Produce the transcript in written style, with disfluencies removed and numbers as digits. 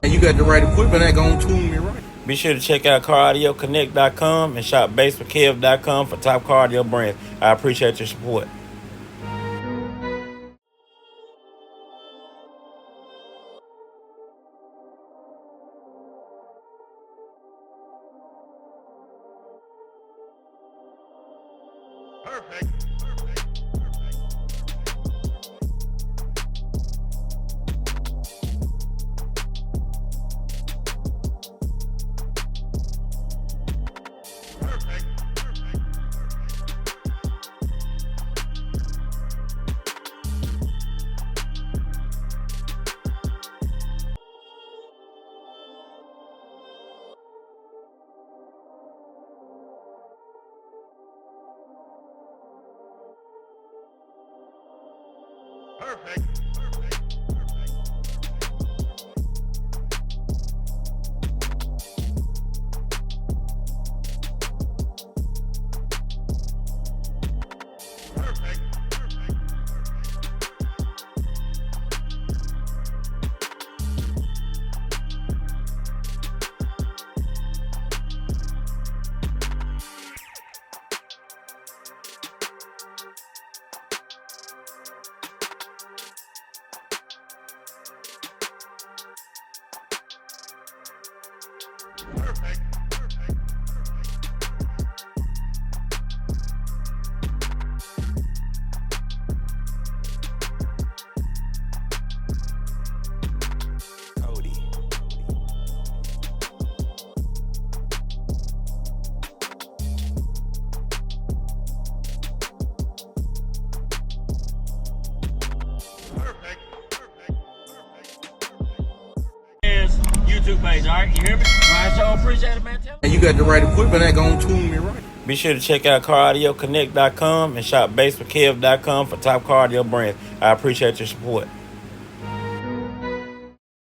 And you got the right equipment that gonna tune me right. Be sure to check out caraudioConnect.com and shop BASSWITHKEV.com for top car audio brands. I appreciate your support. Perfect. Perfect. YouTube page, all right? You hear me? Ryan Show, appreciate it, man. And you got the right equipment that gonna tune me right. Be sure to check out caraudioConnect.com and shop BASSWITHKEV.com for top car audio brands. I appreciate your support.